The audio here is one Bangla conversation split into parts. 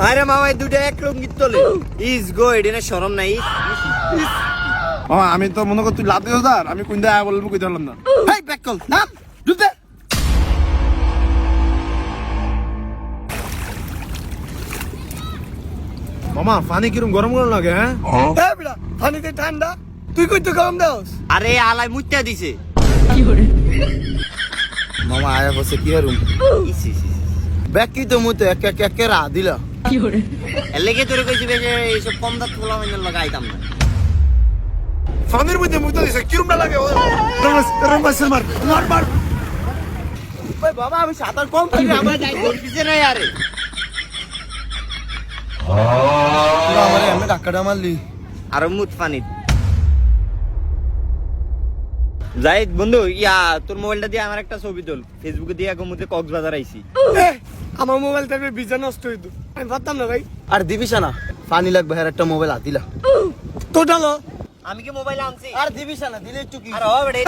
আরে মামা দুটো এক লঙ্গি তোলে ইস গো এটা শরম নাই আমি তো মনে কর তুই লাভ দিও স্যার আমি কোন দেয় বলবো কই ধরলাম না হেই ব্যাক কল নাম দুতে মামা পানি কিরম গরম গরম লাগে হ্যাঁ হ্যাঁ বেটা পানিতে ঠান্ডা তুই কই তো গরম দাওস আরে আলাই মুইতা দিছে মামা আয়া বসে কি হরুম ইসি ব্যাক কি তো মুতে এক এক এক রা দিলা এলেকে তোরে কইছি বেশি এইসব কম দাঁত খোলা মাইনে লাগাইতাম না পানির মধ্যে মুতে দিছে কিরম না লাগে রমাস মার মার মার ওই বাবা আমি সাঁতার কম পারি আমার যাই বলতিছে না আরে আমারে এমনি ধাক্কাটা মারলি আর মুত পানি যাই বন্ধু ইয়া তোর মোবাইলটা দিয়ে আমার একটা ছবি তোল ফেসবুকে দিয়ে এখন মধ্যে কক্সবাজার আইছি আমার মোবাইল থেকে বিজা নষ্ট হইতো আমি ভাবতাম না ভাই আর দিবিস না পানি লাগবে আর একটা মোবাইল দিলা তো ডালো আমি কি মোবাইল আনছি আর দিবিস না দিলে একটু কি আর হবে রে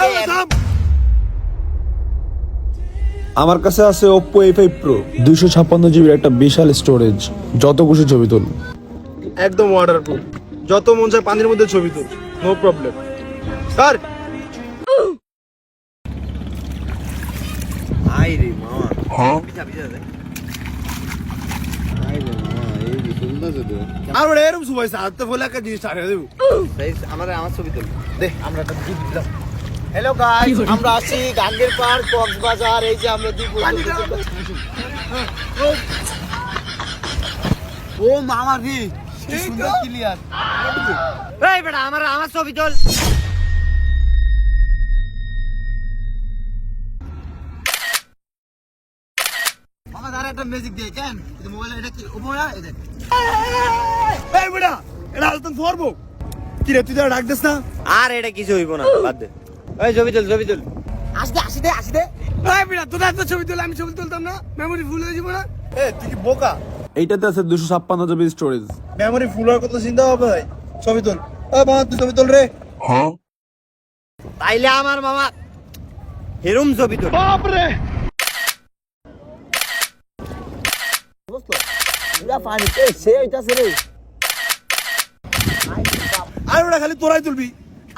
আমার কাছে আছে Oppo A5 Pro 256 জিবির একটা বিশাল স্টোরেজ যত খুশি ছবি তুল একদম ওয়াটারপ্রুফ যত মন চায় পানির মধ্যে ছবি তুল নো প্রবলেম স্যার আই রে মামা হ্যাঁ পিছা পিছা দে আই রে মামা এই সুন্দর তো আর ওরে এরকম সুবাই স্যার তো বলে একটা জিনিস ছাড়িয়ে দেব আমার ছবি তোল দে আমরা একটা গিফট দিলাম হ্যালো গাইস আমরা আছি গাঙ্গের পাড় কক্সবাজার এই যে আমরা দুই ও মামা রে কি সুন্দর ক্লিয়ার এই বেটা আমার ছবি তোল মামা দাঁড়া একটা ম্যাজিক দে কেন এই মোবাইল এটা কি ও মোবাইল এই দেখ এই বেটা এটা আলতন ফরবো কি রে তুই ডাক দিস না আর এটা কিছু হইব না বাদ দে এই ছবি তোল আসি দে এই বেটা তোর এত ছবি তুল আমি ছবি তুলতাম না মেমরি ফুল হয়ে যাবে না এ তুই কি বোকা এইটাতে আছে 256 জিবি স্টোরেজ মেমরি ফুল হওয়ার কথা চিন্তা হবে ভাই ছবি তুল এ বাবা তুই ছবি তুল রে তাইলে আমার মামা হেরুম ছবি তোল বাপ রে পুরা পানিতে সে হইতাছে রে আর ওটা খালি তোরাই তুলবি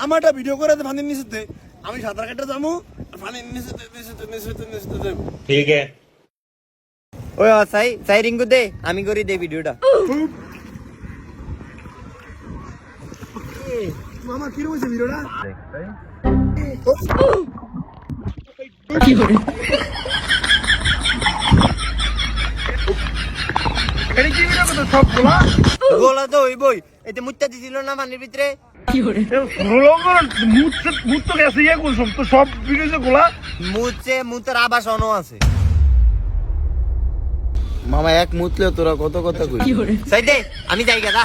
আমারটা ভিডিও করে দে পানির নিচেতে আমি সাঁতার কাটতে যাবো আর পানির নিচেতে যাবো ঠিক আছে ওই সাই রিঙ্গু দে আমি করি দে ভিডিওটা মামা কি রয়েছে ভিডিওটা গোলা তো ওই বই এতে মুত্তা দিছিল না পানির ভিতরে মুতের আবাস অন আছে মামা এক মুতলে তোরা কত কথা কই সাই দে আমি যাই গা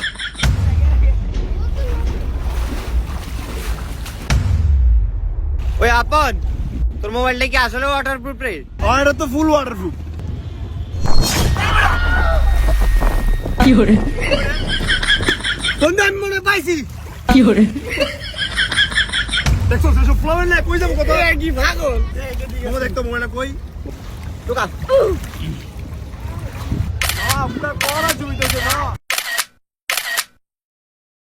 ওই আপন তোর মোবাইলটা কি আসলে ওয়াটারপ্রুফ রে আর এটা তো ফুল ওয়াটারপ্রুফ আমি মনে পাইছি দেখছো সেসব ফ্লাওয়ার না কই যাবো কত কি ভাগল দেখতো মোবাইলটা কই ঢোকা আমরা করা জমিতেছে না